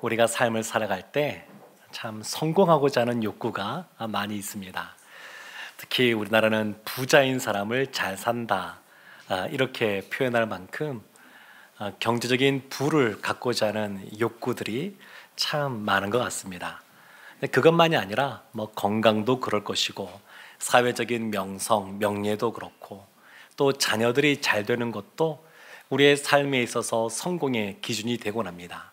우리가 삶을 살아갈 때 참 성공하고자 하는 욕구가 많이 있습니다. 특히 우리나라는 부자인 사람을 잘 산다 이렇게 표현할 만큼 경제적인 부를 갖고자 하는 욕구들이 참 많은 것 같습니다. 그것만이 아니라 건강도 그럴 것이고 사회적인 명성, 명예도 그렇고 또 자녀들이 잘 되는 것도 우리의 삶에 있어서 성공의 기준이 되곤 합니다.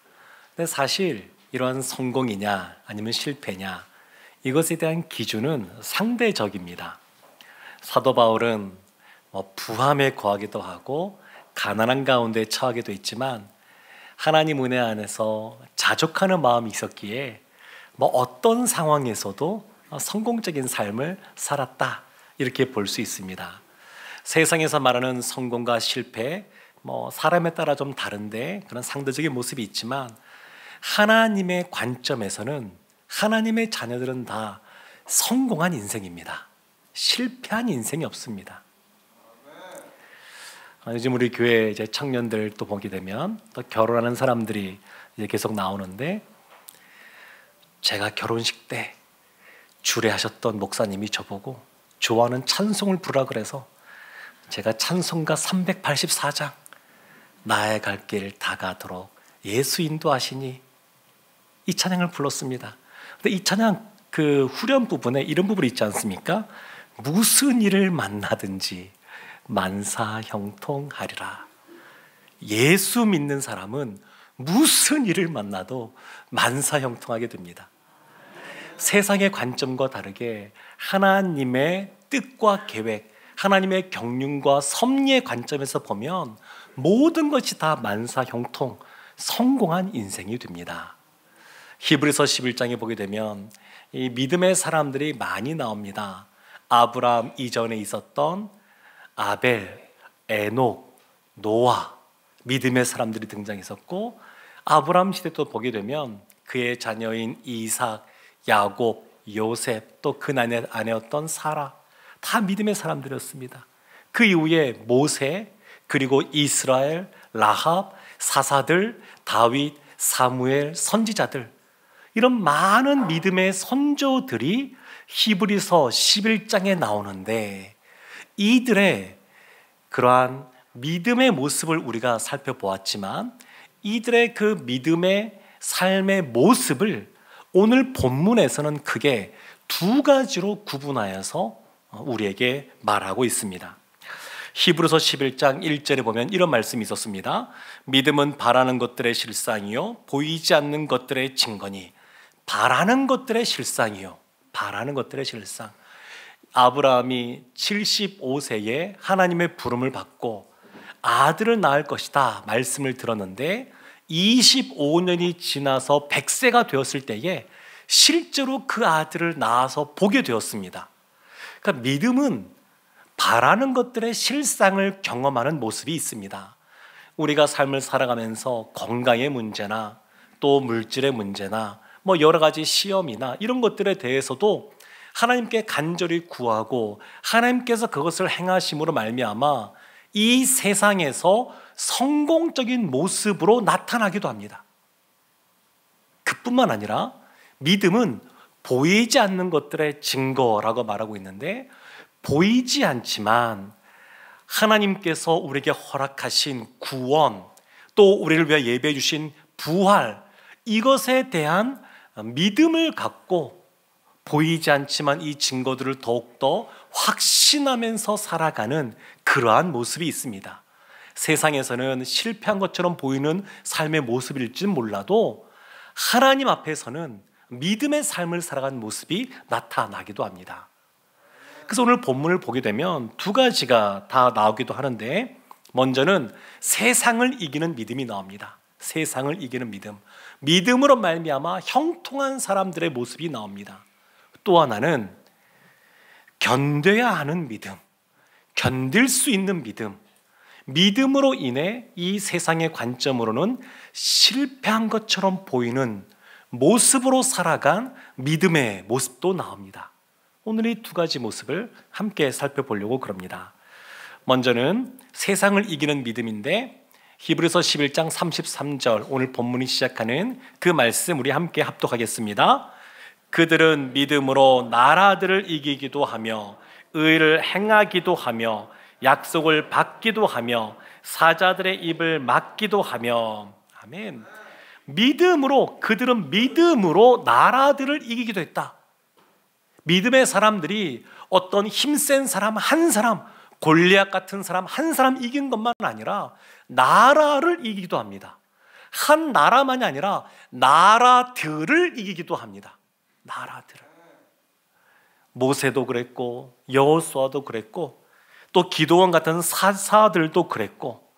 근데 사실 이러한 성공이냐 아니면 실패냐 이것에 대한 기준은 상대적입니다. 사도 바울은 부함에 거하기도 하고 가난한 가운데 처하기도 했지만 하나님 은혜 안에서 자족하는 마음이 있었기에 어떤 상황에서도 성공적인 삶을 살았다 이렇게 볼 수 있습니다. 세상에서 말하는 성공과 실패 사람에 따라 좀 다른데 그런 상대적인 모습이 있지만 하나님의 관점에서는 하나님의 자녀들은 다 성공한 인생입니다. 실패한 인생이 없습니다. 요즘 우리 교회 이제 청년들 또 보게 되면 또 결혼하는 사람들이 이제 계속 나오는데 제가 결혼식 때 주례하셨던 목사님이 저보고 좋아하는 찬송을 부르라 그래서 제가 찬송가 384장 나의 갈 길 다가도록 예수 인도하시니 이 찬양을 불렀습니다. 근데 이 찬양 그 후렴 부분에 이런 부분이 있지 않습니까? 무슨 일을 만나든지 만사형통하리라. 예수 믿는 사람은 무슨 일을 만나도 만사형통하게 됩니다. 세상의 관점과 다르게 하나님의 뜻과 계획, 하나님의 경륜과 섭리의 관점에서 보면 모든 것이 다 만사형통, 성공한 인생이 됩니다. 히브리서 11장에 보게 되면 이 믿음의 사람들이 많이 나옵니다. 아브라함 이전에 있었던 아벨, 에녹, 노아 믿음의 사람들이 등장했었고 아브라함 시대 또 보게 되면 그의 자녀인 이삭, 야곱, 요셉 또 그 아내였던 사라 다 믿음의 사람들이었습니다. 그 이후에 모세 그리고 이스라엘, 라합, 사사들, 다윗, 사무엘, 선지자들 이런 많은 믿음의 선조들이 히브리서 11장에 나오는데 이들의 그러한 믿음의 모습을 우리가 살펴보았지만 이들의 그 믿음의 삶의 모습을 오늘 본문에서는 크게 두 가지로 구분하여서 우리에게 말하고 있습니다. 히브리서 11장 1절에 보면 이런 말씀이 있었습니다. 믿음은 바라는 것들의 실상이요 보이지 않는 것들의 증거니. 바라는 것들의 실상이요 바라는 것들의 실상. 아브라함이 75세에 하나님의 부름을 받고 아들을 낳을 것이다 말씀을 들었는데 25년이 지나서 100세가 되었을 때에 실제로 그 아들을 낳아서 보게 되었습니다. 그러니까 믿음은 바라는 것들의 실상을 경험하는 모습이 있습니다. 우리가 삶을 살아가면서 건강의 문제나 또 물질의 문제나 여러 가지 시험이나 이런 것들에 대해서도 하나님께 간절히 구하고 하나님께서 그것을 행하심으로 말미암아 이 세상에서 성공적인 모습으로 나타나기도 합니다. 그뿐만 아니라 믿음은 보이지 않는 것들의 증거라고 말하고 있는데 보이지 않지만 하나님께서 우리에게 허락하신 구원 또 우리를 위해 예배해 주신 부활 이것에 대한 믿음을 갖고 보이지 않지만 이 증거들을 더욱더 확신하면서 살아가는 그러한 모습이 있습니다. 세상에서는 실패한 것처럼 보이는 삶의 모습일지는 몰라도 하나님 앞에서는 믿음의 삶을 살아가는 모습이 나타나기도 합니다. 그래서 오늘 본문을 보게 되면 두 가지가 다 나오기도 하는데 먼저는 세상을 이기는 믿음이 나옵니다. 세상을 이기는 믿음. 믿음으로 말미암아 형통한 사람들의 모습이 나옵니다. 또 하나는 견뎌야 하는 믿음, 견딜 수 있는 믿음. 믿음으로 인해 이 세상의 관점으로는 실패한 것처럼 보이는 모습으로 살아간 믿음의 모습도 나옵니다. 오늘 이 두 가지 모습을 함께 살펴보려고 그럽니다. 먼저는 세상을 이기는 믿음인데 히브리서 11장 33절, 오늘 본문이 시작하는 그 말씀 우리 함께 합독하겠습니다. 그들은 믿음으로 나라들을 이기기도 하며 의를 행하기도 하며 약속을 받기도 하며 사자들의 입을 막기도 하며. 아멘. 믿음으로, 그들은 믿음으로 나라들을 이기기도 했다. 믿음의 사람들이 어떤 힘센 사람 한 사람, 골리앗 같은 사람 한 사람 이긴 것만 아니라 나라를 이기기도 합니다. 한 나라만이 아니라 나라들을 이기기도 합니다. 나라들을. 모세도 그랬고 여호수아도 그랬고 또 기도원 같은 사사들도 그랬고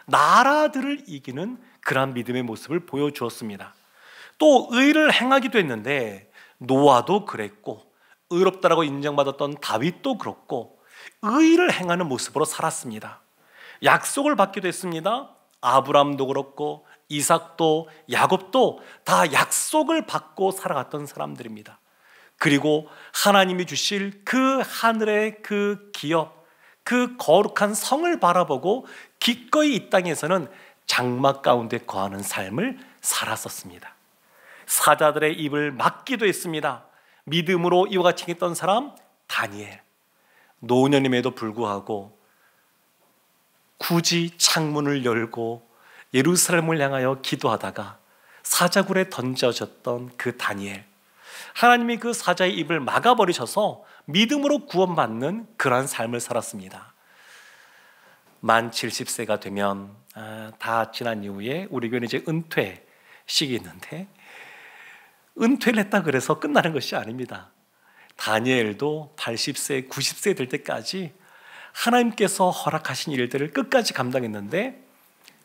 나라들을 이기는 그러한 믿음의 모습을 보여주었습니다. 또 의를 행하기도 했는데 노아도 그랬고 의롭다라고 인정받았던 다윗도 그렇고 의를 행하는 모습으로 살았습니다. 약속을 받기도 했습니다. 아브람도 그렇고 이삭도 야곱도 다 약속을 받고 살아갔던 사람들입니다. 그리고 하나님이 주실 그 하늘의 그 기업, 그 거룩한 성을 바라보고 기꺼이 이 땅에서는 장막 가운데 거하는 삶을 살았었습니다. 사자들의 입을 막기도 했습니다. 믿음으로 이와 같이 했던 사람 다니엘, 노년임에도 불구하고 굳이 창문을 열고 예루살렘을 향하여 기도하다가 사자굴에 던져졌던 그 다니엘, 하나님이 그 사자의 입을 막아버리셔서 믿음으로 구원받는 그러한 삶을 살았습니다. 만 70세가 되면 다 지난 이후에 우리 교회는 이제 은퇴 시기 있는데, 은퇴를 했다 그래서 끝나는 것이 아닙니다. 다니엘도 80세, 90세 될 때까지 하나님께서 허락하신 일들을 끝까지 감당했는데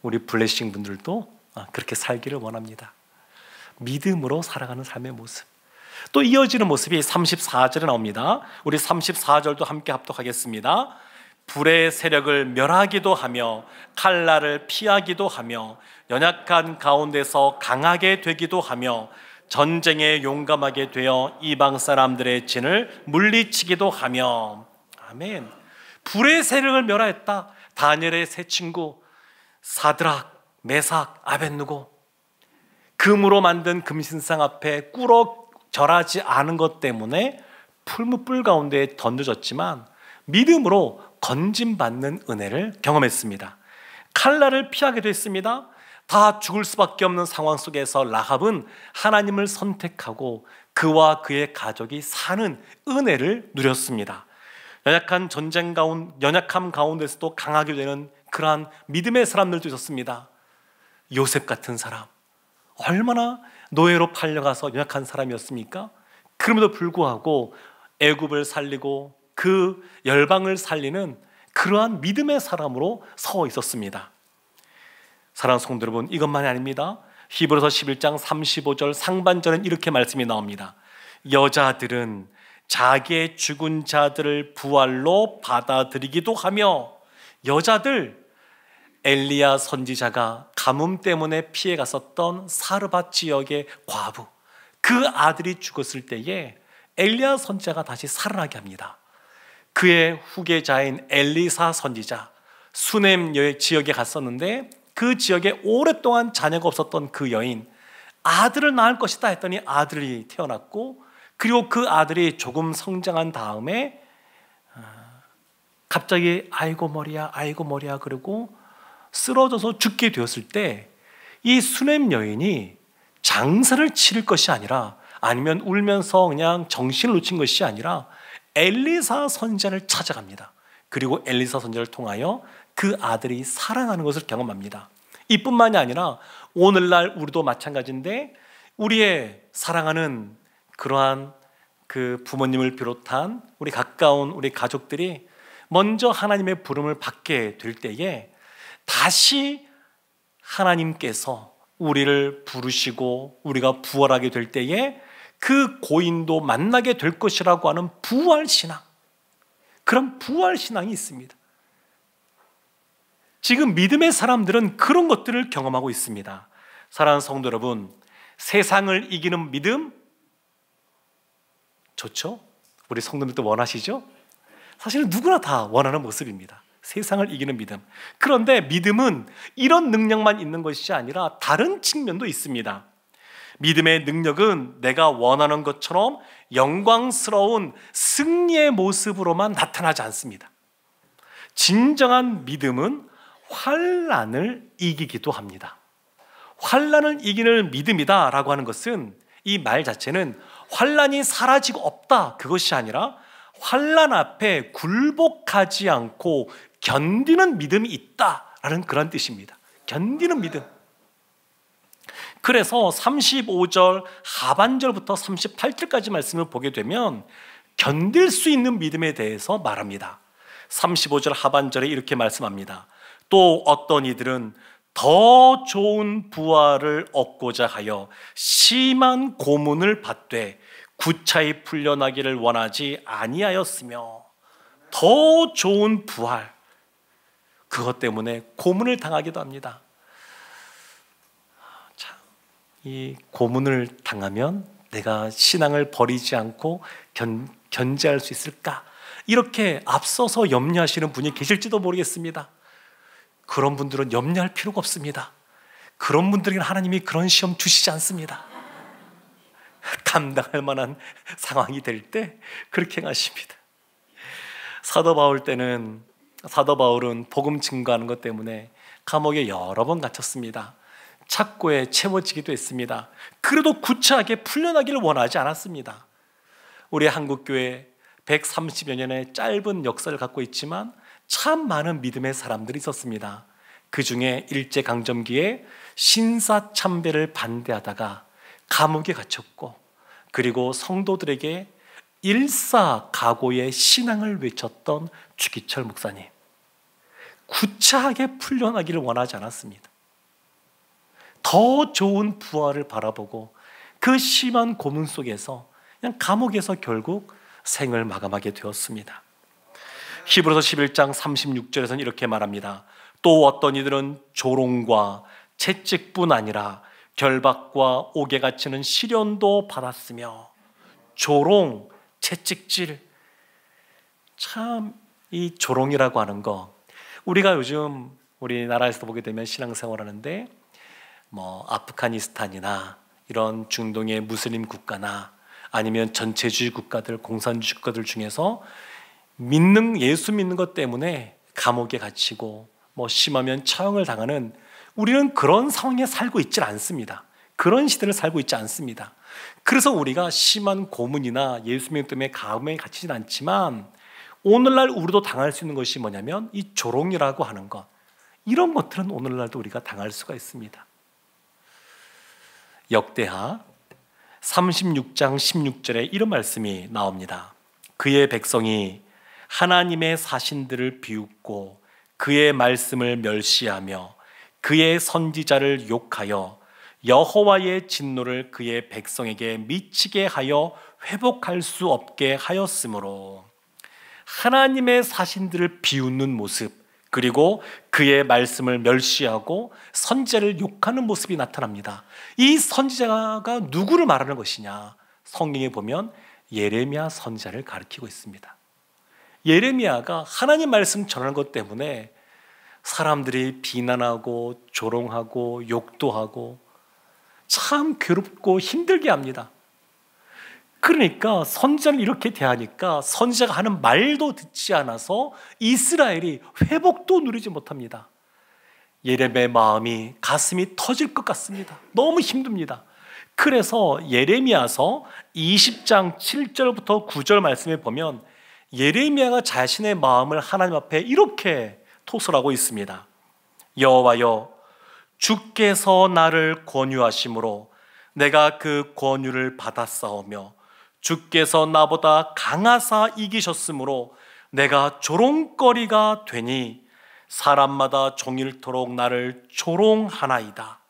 우리 블레싱 분들도 그렇게 살기를 원합니다. 믿음으로 살아가는 삶의 모습. 또 이어지는 모습이 34절에 나옵니다. 우리 34절도 함께 합독하겠습니다. 불의 세력을 멸하기도 하며 칼날을 피하기도 하며 연약한 가운데서 강하게 되기도 하며 전쟁에 용감하게 되어 이방 사람들의 진을 물리치기도 하며. 아멘. 불의 세력을 멸하였다. 다니엘의 세 친구 사드락, 메삭, 아벳느고, 금으로 만든 금신상 앞에 꿇어 절하지 않은 것 때문에 풀무불 가운데 던져졌지만 믿음으로 건짐받는 은혜를 경험했습니다. 칼날을 피하기도 했습니다. 다 죽을 수밖에 없는 상황 속에서 라합은 하나님을 선택하고 그와 그의 가족이 사는 은혜를 누렸습니다. 연약함 가운데서도 강하게 되는 그러한 믿음의 사람들도 있었습니다. 요셉 같은 사람, 얼마나 노예로 팔려가서 연약한 사람이었습니까? 그럼에도 불구하고 애굽을 살리고 그 열방을 살리는 그러한 믿음의 사람으로 서 있었습니다. 사랑하는 성도 여러분, 이것만이 아닙니다. 히브리서 11장 35절 상반절은 이렇게 말씀이 나옵니다. 여자들은 자기의 죽은 자들을 부활로 받아들이기도 하며. 여자들, 엘리야 선지자가 가뭄 때문에 피해 갔었던 사르밧 지역의 과부, 그 아들이 죽었을 때에 엘리야 선지자가 다시 살아나게 합니다. 그의 후계자인 엘리사 선지자, 수넴 지역에 갔었는데 그 지역에 오랫동안 자녀가 없었던 그 여인, 아들을 낳을 것이다 했더니 아들이 태어났고, 그리고 그 아들이 조금 성장한 다음에 갑자기 아이고 머리야 그러고 쓰러져서 죽게 되었을 때 이 수넴 여인이 장사를 치를 것이 아니라, 아니면 울면서 그냥 정신을 놓친 것이 아니라 엘리사 선지자를 찾아갑니다. 그리고 엘리사 선지자를 통하여 그 아들이 살아나는 것을 경험합니다. 이뿐만이 아니라 오늘날 우리도 마찬가지인데, 우리의 사랑하는 그러한 그 부모님을 비롯한 우리 가까운 우리 가족들이 먼저 하나님의 부름을 받게 될 때에 다시 하나님께서 우리를 부르시고 우리가 부활하게 될 때에 그 고인도 만나게 될 것이라고 하는 부활신앙, 그런 부활신앙이 있습니다. 지금 믿음의 사람들은 그런 것들을 경험하고 있습니다. 사랑하는 성도 여러분, 세상을 이기는 믿음 좋죠? 우리 성도님도 원하시죠? 사실은 누구나 다 원하는 모습입니다. 세상을 이기는 믿음. 그런데 믿음은 이런 능력만 있는 것이 아니라 다른 측면도 있습니다. 믿음의 능력은 내가 원하는 것처럼 영광스러운 승리의 모습으로만 나타나지 않습니다. 진정한 믿음은 환난을 이기기도 합니다. 환난을 이기는 믿음이다라고 하는 것은, 이 말 자체는 환난이 사라지고 없다, 그것이 아니라 환난 앞에 굴복하지 않고 견디는 믿음이 있다라는 그런 뜻입니다. 견디는 믿음. 그래서 35절 하반절부터 38절까지 말씀을 보게 되면 견딜 수 있는 믿음에 대해서 말합니다. 35절 하반절에 이렇게 말씀합니다. 또 어떤 이들은 더 좋은 부활을 얻고자 하여 심한 고문을 받되 구차히 풀려나기를 원하지 아니하였으며, 더 좋은 부활, 그것 때문에 고문을 당하기도 합니다. 참, 이 고문을 당하면 내가 신앙을 버리지 않고 견제할 수 있을까? 이렇게 앞서서 염려하시는 분이 계실지도 모르겠습니다. 그런 분들은 염려할 필요가 없습니다. 그런 분들에게는 하나님이 그런 시험 주시지 않습니다. 감당할 만한 상황이 될 때 그렇게 하십니다. 사도 바울은 복음 증거하는 것 때문에 감옥에 여러 번 갇혔습니다. 착고에 채워지기도 했습니다. 그래도 구차하게 풀려나기를 원하지 않았습니다. 우리 한국교회 130여 년의 짧은 역사를 갖고 있지만 참 많은 믿음의 사람들이 있었습니다. 그 중에 일제강점기에 신사참배를 반대하다가 감옥에 갇혔고, 그리고 성도들에게 일사각오의 신앙을 외쳤던 주기철 목사님, 구차하게 풀려나기를 원하지 않았습니다. 더 좋은 부활을 바라보고 그 심한 고문 속에서 그냥 감옥에서 결국 생을 마감하게 되었습니다. 히브리서 11장 36절에서는 이렇게 말합니다. 또 어떤 이들은 조롱과 채찍뿐 아니라 결박과 옥에 갇히는 시련도 받았으며, 조롱, 채찍질, 참 이 조롱이라고 하는 거, 우리가 요즘 우리나라에서 보게 되면 신앙생활하는데 아프가니스탄이나 이런 중동의 무슬림 국가나 아니면 전체주의 국가들, 공산주의 국가들 중에서 예수 믿는 것 때문에 감옥에 gat히고 심하면 처형을 당하는, 우리는 그런 상황에 살고 있지 않습니다. 그런 시대를 살고 있지 않습니다. 그래서 우리가 심한 고문이나 예수 믿는 것 때문에 감옥에 갇히진 않지만, 오늘날 우리도 당할 수 있는 것이 뭐냐면 이 조롱이라고 하는 것, 이런 것들은 오늘날도 우리가 당할 수가 있습니다. 역대하 36장 16절에 이런 말씀이 나옵니다. 그의 백성이 하나님의 사신들을 비웃고 그의 말씀을 멸시하며 그의 선지자를 욕하여 여호와의 진노를 그의 백성에게 미치게 하여 회복할 수 없게 하였으므로, 하나님의 사신들을 비웃는 모습, 그리고 그의 말씀을 멸시하고 선지자를 욕하는 모습이 나타납니다. 이 선지자가 누구를 말하는 것이냐? 성경에 보면 예레미야 선지자를 가리키고 있습니다. 예레미야가 하나님 말씀 전하는 것 때문에 사람들이 비난하고 조롱하고 욕도 하고 참 괴롭고 힘들게 합니다. 그러니까 선지자를 이렇게 대하니까 선지자가 하는 말도 듣지 않아서 이스라엘이 회복도 누리지 못합니다. 예레미야의 마음이, 가슴이 터질 것 같습니다. 너무 힘듭니다. 그래서 예레미야서 20장 7절부터 9절 말씀에 보면 예레미야가 자신의 마음을 하나님 앞에 이렇게 토설하고 있습니다. 여호와여, 주께서 나를 권유하심으로 내가 그 권유를 받았사오며 주께서 나보다 강하사 이기셨으므로 내가 조롱거리가 되니 사람마다 종일토록 나를 조롱하나이다.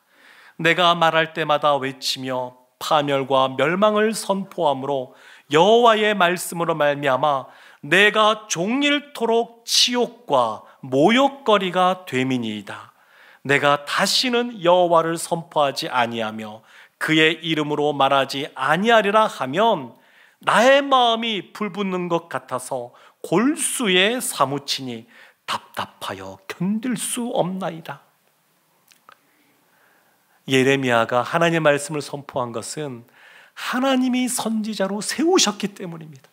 내가 말할 때마다 외치며 파멸과 멸망을 선포함으로 여호와의 말씀으로 말미암아 내가 종일토록 치욕과 모욕거리가 됨이니이다. 내가 다시는 여호와를 선포하지 아니하며 그의 이름으로 말하지 아니하리라 하면 나의 마음이 불붙는 것 같아서 골수에 사무치니 답답하여 견딜 수 없나이다. 예레미야가 하나님의 말씀을 선포한 것은 하나님이 선지자로 세우셨기 때문입니다.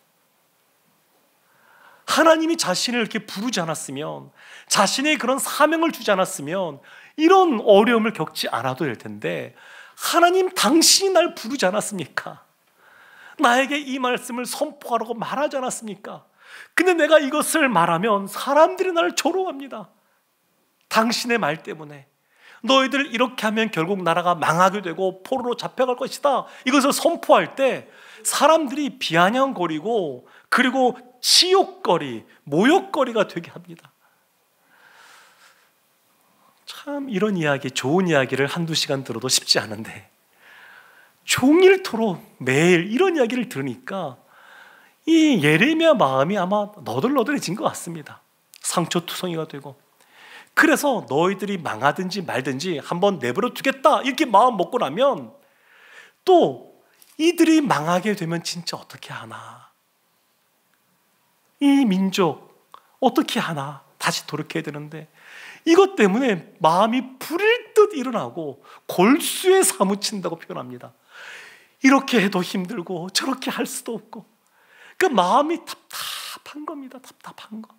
하나님이 자신을 이렇게 부르지 않았으면, 자신의 그런 사명을 주지 않았으면 이런 어려움을 겪지 않아도 될 텐데, 하나님 당신이 날 부르지 않았습니까? 나에게 이 말씀을 선포하라고 말하지 않았습니까? 근데 내가 이것을 말하면 사람들이 나를 조롱합니다. 당신의 말 때문에. 너희들 이렇게 하면 결국 나라가 망하게 되고 포로로 잡혀갈 것이다. 이것을 선포할 때 사람들이 비아냥거리고, 그리고 치욕거리, 모욕거리가 되게 합니다. 참 이런 이야기, 좋은 이야기를 한두 시간 들어도 쉽지 않은데 종일토록 매일 이런 이야기를 들으니까 이 예레미야 마음이 아마 너덜너덜해진 것 같습니다. 상처투성이가 되고, 그래서 너희들이 망하든지 말든지 한번 내버려 두겠다 이렇게 마음 먹고 나면 또 이들이 망하게 되면 진짜 어떻게 하나, 이 민족 어떻게 하나, 다시 돌이켜야 되는데 이것 때문에 마음이 불일 듯 일어나고 골수에 사무친다고 표현합니다. 이렇게 해도 힘들고 저렇게 할 수도 없고, 그 마음이 답답한 겁니다. 답답한 거.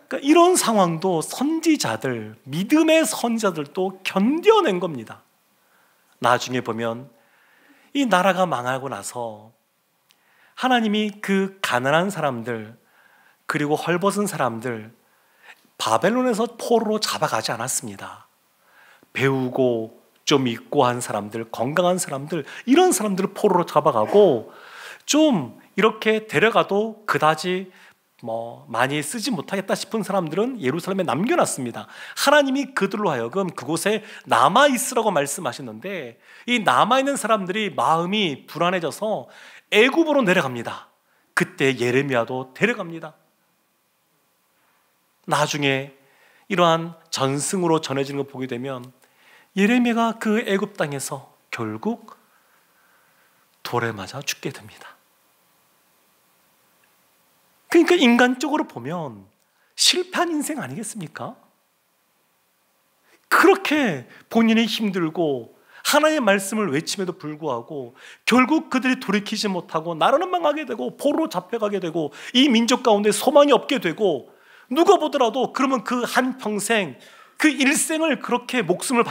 그러니까 이런 상황도 선지자들, 믿음의 선지자들도 견뎌낸 겁니다. 나중에 보면 이 나라가 망하고 나서 하나님이 그 가난한 사람들, 그리고 헐벗은 사람들 바벨론에서 포로로 잡아가지 않았습니다. 배우고 좀 있고 한 사람들, 건강한 사람들, 이런 사람들을 포로로 잡아가고 좀 이렇게 데려가도 그다지 많이 쓰지 못하겠다 싶은 사람들은 예루살렘에 남겨놨습니다. 하나님이 그들로 하여금 그곳에 남아있으라고 말씀하셨는데, 이 남아있는 사람들이 마음이 불안해져서 애굽으로 내려갑니다. 그때 예레미야도 데려갑니다. 나중에 이러한 전승으로 전해지는 걸 보게 되면 예레미야가 그 애굽 땅에서 결국 돌에 맞아 죽게 됩니다. 그러니까 인간적으로 보면 실패한 인생 아니겠습니까? 그렇게 본인이 힘들고 하나님의 말씀을 외침에도 불구하고 결국 그들이 돌이키지 못하고 나라는 망하게 되고 포로로 잡혀가게 되고 이 민족 가운데 소망이 없게 되고, 누가 보더라도 그러면 그 한평생, 그 일생을 그렇게 목숨을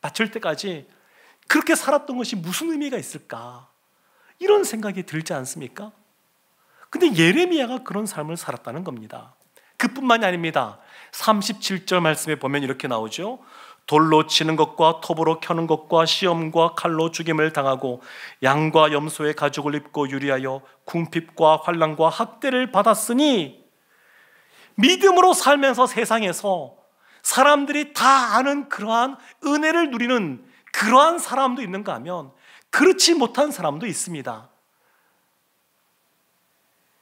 바칠 때까지 그렇게 살았던 것이 무슨 의미가 있을까, 이런 생각이 들지 않습니까? 근데 예레미야가 그런 삶을 살았다는 겁니다. 그뿐만이 아닙니다. 37절 말씀에 보면 이렇게 나오죠. 돌로 치는 것과 톱으로 켜는 것과 시험과 칼로 죽임을 당하고 양과 염소의 가죽을 입고 유리하여 궁핍과 환난과 학대를 받았으니, 믿음으로 살면서 세상에서 사람들이 다 아는 그러한 은혜를 누리는 그러한 사람도 있는가 하면 그렇지 못한 사람도 있습니다.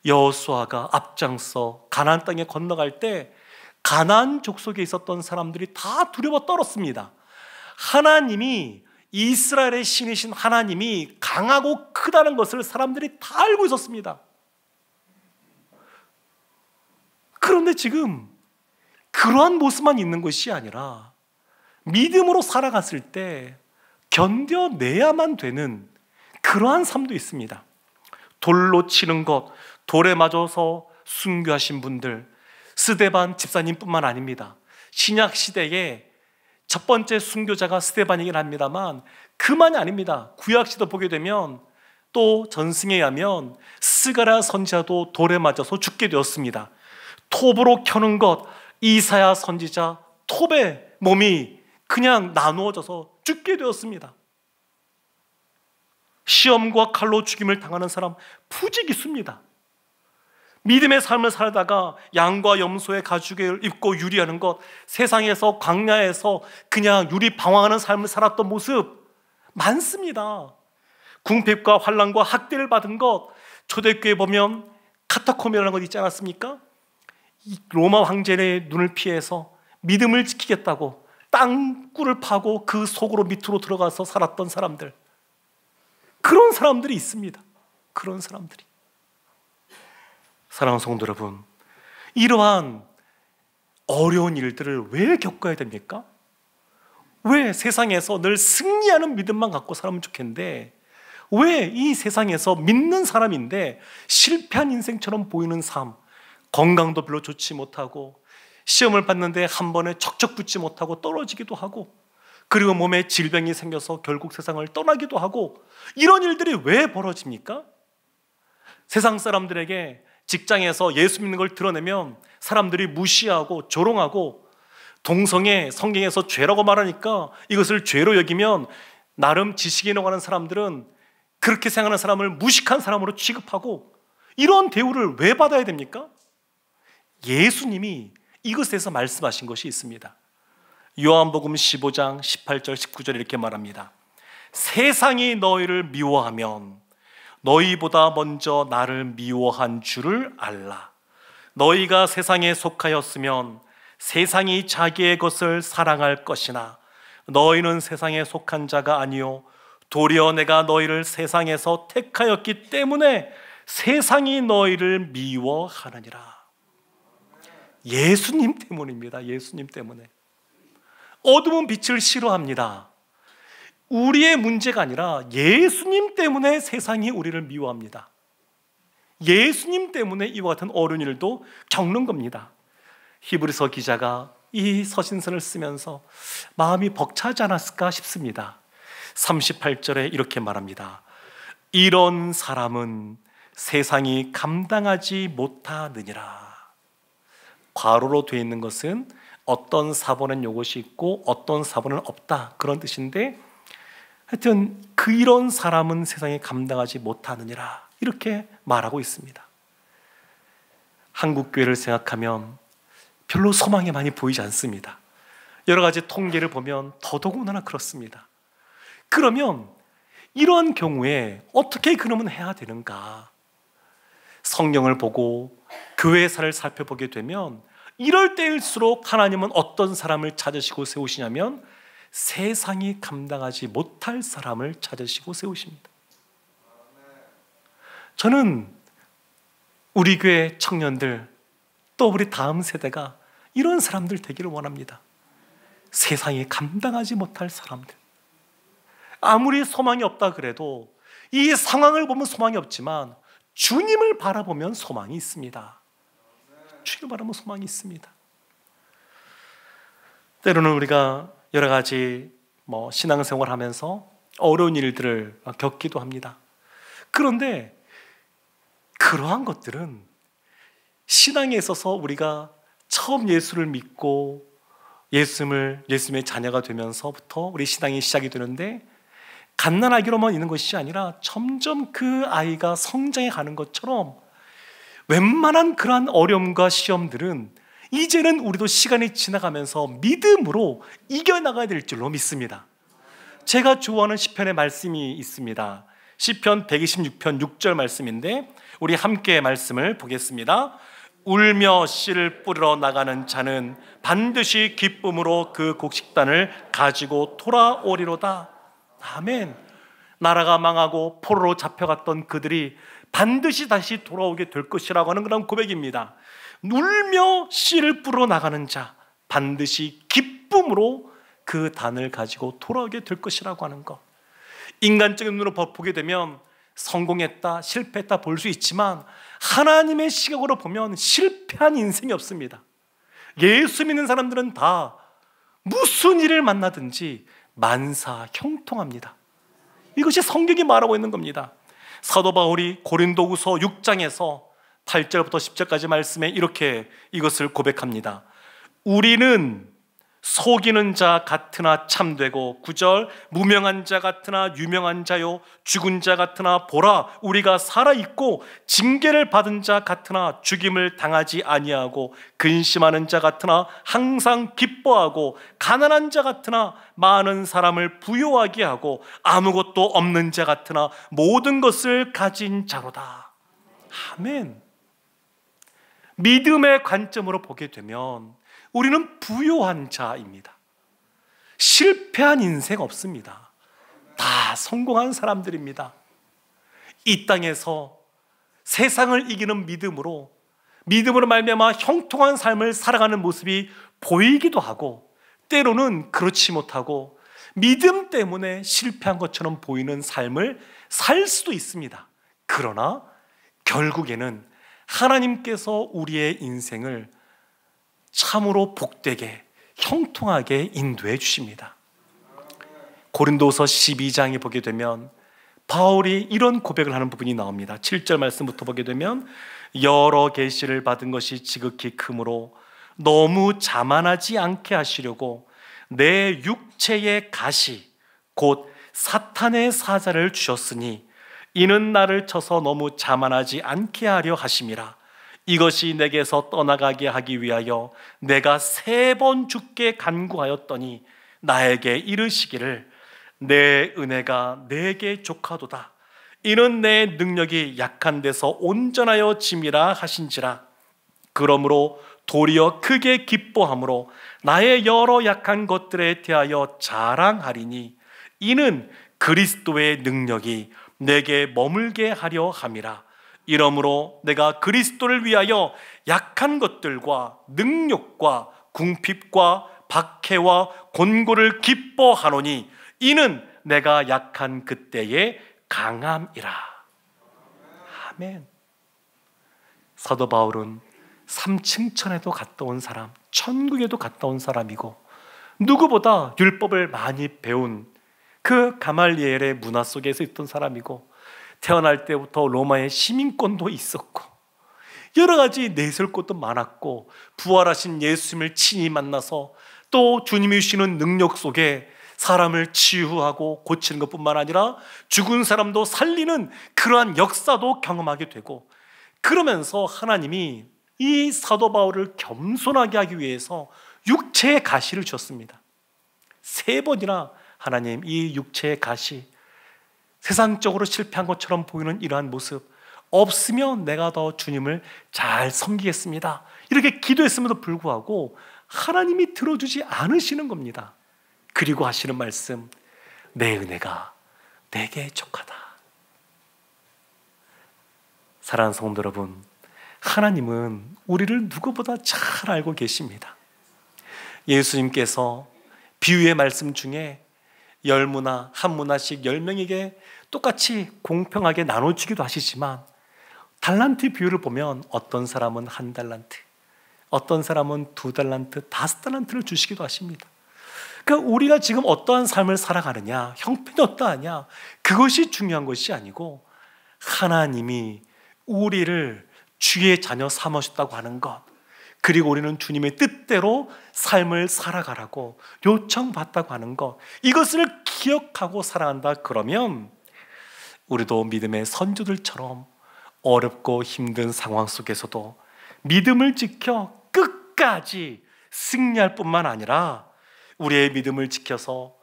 여호수아가 앞장서 가나안 땅에 건너갈 때 가나안 족속에 있었던 사람들이 다 두려워 떨었습니다. 하나님이, 이스라엘의 신이신 하나님이 강하고 크다는 것을 사람들이 다 알고 있었습니다. 그런데 지금 그러한 모습만 있는 것이 아니라 믿음으로 살아갔을 때 견뎌내야만 되는 그러한 삶도 있습니다. 돌로 치는 것, 돌에 맞아서 순교하신 분들, 스데반 집사님뿐만 아닙니다. 신약 시대에 첫 번째 순교자가 스데반이긴 합니다만 그만이 아닙니다. 구약 시대 보게 되면 또 전승에 의하면 스가랴 선지자도 돌에 맞아서 죽게 되었습니다. 톱으로 켜는 것, 이사야 선지자 톱에 몸이 그냥 나누어져서 죽게 되었습니다. 시험과 칼로 죽임을 당하는 사람 부지기수입니다. 믿음의 삶을 살다가 양과 염소의 가죽을 입고 유리하는 것, 세상에서 광야에서 그냥 유리 방황하는 삶을 살았던 모습 많습니다. 궁핍과 환난과 학대를 받은 것, 초대교회 보면 카타콤이라는 것 있지 않았습니까? 로마 황제의 눈을 피해서 믿음을 지키겠다고 땅굴을 파고 그 속으로 밑으로 들어가서 살았던 사람들, 그런 사람들이 있습니다. 그런 사람들이. 사랑하는 성도 여러분, 이러한 어려운 일들을 왜 겪어야 됩니까? 왜 세상에서 늘 승리하는 믿음만 갖고 살면 좋겠는데 왜 이 세상에서 믿는 사람인데 실패한 인생처럼 보이는 삶, 건강도 별로 좋지 못하고 시험을 봤는데 한 번에 척척 붙지 못하고 떨어지기도 하고 그리고 몸에 질병이 생겨서 결국 세상을 떠나기도 하고 이런 일들이 왜 벌어집니까? 세상 사람들에게 직장에서 예수 믿는 걸 드러내면 사람들이 무시하고 조롱하고 동성애 성경에서 죄라고 말하니까 이것을 죄로 여기면 나름 지식이 나가는 사람들은 그렇게 생각하는 사람을 무식한 사람으로 취급하고 이런 대우를 왜 받아야 됩니까? 예수님이 이것에 대해서 말씀하신 것이 있습니다. 요한복음 15장 18절 19절 이렇게 말합니다. 세상이 너희를 미워하면 너희보다 먼저 나를 미워한 줄을 알라. 너희가 세상에 속하였으면 세상이 자기의 것을 사랑할 것이나 너희는 세상에 속한 자가 아니요 도리어 내가 너희를 세상에서 택하였기 때문에 세상이 너희를 미워하느니라. 예수님 때문입니다. 예수님 때문에. 어둠은 빛을 싫어합니다. 우리의 문제가 아니라 예수님 때문에 세상이 우리를 미워합니다. 예수님 때문에 이와 같은 어려운 일도 겪는 겁니다. 히브리서 기자가 이 서신서를 쓰면서 마음이 벅차지 않았을까 싶습니다. 38절에 이렇게 말합니다. 이런 사람은 세상이 감당하지 못하느니라. 괄호로 되어 있는 것은 어떤 사본은 이것이 있고 어떤 사본은 없다 그런 뜻인데 하여튼 이런 사람은 세상에 감당하지 못하느니라 이렇게 말하고 있습니다. 한국교회를 생각하면 별로 소망이 많이 보이지 않습니다. 여러 가지 통계를 보면 더더군다나 그렇습니다. 그러면 이러한 경우에 어떻게 그러면 해야 되는가? 성경을 보고 교회사를 살펴보게 되면 이럴 때일수록 하나님은 어떤 사람을 찾으시고 세우시냐면 세상이 감당하지 못할 사람을 찾으시고 세우십니다. 저는 우리 교회 청년들 또 우리 다음 세대가 이런 사람들 되기를 원합니다. 세상이 감당하지 못할 사람들. 아무리 소망이 없다 그래도 이 상황을 보면 소망이 없지만 주님을 바라보면 소망이 있습니다. 주님을 바라보면 소망이 있습니다. 때로는 우리가 여러 가지 신앙생활 하면서 어려운 일들을 겪기도 합니다. 그런데 그러한 것들은 신앙에 있어서 우리가 처음 예수를 믿고 예수님의 자녀가 되면서부터 우리 신앙이 시작이 되는데 갓난아기로만 있는 것이 아니라 점점 그 아이가 성장해 가는 것처럼 웬만한 그러한 어려움과 시험들은 이제는 우리도 시간이 지나가면서 믿음으로 이겨나가야 될 줄로 믿습니다. 제가 좋아하는 시편의 말씀이 있습니다. 시편 126편 6절 말씀인데 우리 함께 말씀을 보겠습니다. 울며 씨를 뿌리러 나가는 자는 반드시 기쁨으로 그 곡식단을 가지고 돌아오리로다. 아멘. 나라가 망하고 포로로 잡혀갔던 그들이 반드시 다시 돌아오게 될 것이라고 하는 그런 고백입니다. 울며 씨를 뿌리러 나가는 자 반드시 기쁨으로 그 단을 가지고 돌아오게 될 것이라고 하는 것. 인간적인 눈으로 보게 되면 성공했다, 실패했다 볼 수 있지만 하나님의 시각으로 보면 실패한 인생이 없습니다. 예수 믿는 사람들은 다 무슨 일을 만나든지 만사 형통합니다. 이것이 성경이 말하고 있는 겁니다. 사도 바울이 고린도후서 6장에서 8절부터 10절까지 말씀에 이렇게 이것을 고백합니다. 우리는 속이는 자 같으나 참되고 9절 무명한 자 같으나 유명한 자요 죽은 자 같으나 보라 우리가 살아있고 징계를 받은 자 같으나 죽임을 당하지 아니하고 근심하는 자 같으나 항상 기뻐하고 가난한 자 같으나 많은 사람을 부요하게 하고 아무것도 없는 자 같으나 모든 것을 가진 자로다. 아멘. 믿음의 관점으로 보게 되면 우리는 부요한 자입니다. 실패한 인생 없습니다. 다 성공한 사람들입니다. 이 땅에서 세상을 이기는 믿음으로 믿음으로 말미암아 형통한 삶을 살아가는 모습이 보이기도 하고, 때로는 그렇지 못하고 믿음 때문에 실패한 것처럼 보이는 삶을 살 수도 있습니다. 그러나 결국에는 하나님께서 우리의 인생을 참으로 복되게 형통하게 인도해 주십니다. 고린도서 12장에 보게 되면 바울이 이런 고백을 하는 부분이 나옵니다. 7절 말씀부터 보게 되면 여러 계시를 받은 것이 지극히 크므로 너무 자만하지 않게 하시려고 내 육체의 가시 곧 사탄의 사자를 주셨으니 이는 나를 쳐서 너무 자만하지 않게 하려 하심이라. 이것이 내게서 떠나가게 하기 위하여 내가 3번 주께 간구하였더니 나에게 이르시기를 내 은혜가 내게 족하도다. 이는 내 능력이 약한 데서 온전하여 짐이라 하신지라. 그러므로 도리어 크게 기뻐함으로 나의 여러 약한 것들에 대하여 자랑하리니 이는 그리스도의 능력이 내게 머물게 하려 함이라. 이러므로 내가 그리스도를 위하여 약한 것들과 능욕과 궁핍과 박해와 곤고를 기뻐하노니 이는 내가 약한 그때의 강함이라. 아멘. 사도 바울은 3층천에도 갔다 온 사람, 천국에도 갔다 온 사람이고 누구보다 율법을 많이 배운 그 가말리엘의 문화 속에서 있던 사람이고 태어날 때부터 로마의 시민권도 있었고 여러 가지 내세울 것도 많았고 부활하신 예수님을 친히 만나서 또 주님이 주시는 능력 속에 사람을 치유하고 고치는 것뿐만 아니라 죽은 사람도 살리는 그러한 역사도 경험하게 되고, 그러면서 하나님이 이 사도 바울을 겸손하게 하기 위해서 육체의 가시를 주셨습니다. 3번이나 하나님, 이 육체의 가시, 세상적으로 실패한 것처럼 보이는 이러한 모습 없으면 내가 더 주님을 잘 섬기겠습니다, 이렇게 기도했음에도 불구하고 하나님이 들어주지 않으시는 겁니다. 그리고 하시는 말씀, 내 은혜가 내게 족하다. 사랑하는 성도 여러분, 하나님은 우리를 누구보다 잘 알고 계십니다. 예수님께서 비유의 말씀 중에 10문화, 한 문화씩 10명에게 똑같이 공평하게 나눠주기도 하시지만 달란트 비유를 보면 어떤 사람은 1달란트, 어떤 사람은 2달란트, 5달란트를 주시기도 하십니다. 그러니까 우리가 지금 어떠한 삶을 살아가느냐, 형편이 어떠하냐, 그것이 중요한 것이 아니고 하나님이 우리를 주의 자녀 삼으셨다고 하는 것, 그리고 우리는 주님의 뜻대로 삶을 살아가라고 요청받다고 하는 것, 이것을 기억하고 살아간다. 그러면 우리도 믿음의 선조들처럼 어렵고 힘든 상황 속에서도 믿음을 지켜 끝까지 승리할 뿐만 아니라 우리의 믿음을 지켜서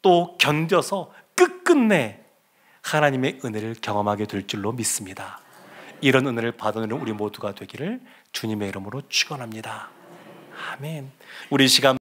또 견뎌서 끝끝내 하나님의 은혜를 경험하게 될 줄로 믿습니다. 이런 은혜를 받은 우리 모두가 되기를 주님의 이름으로 축원합니다. 아멘. 우리 시간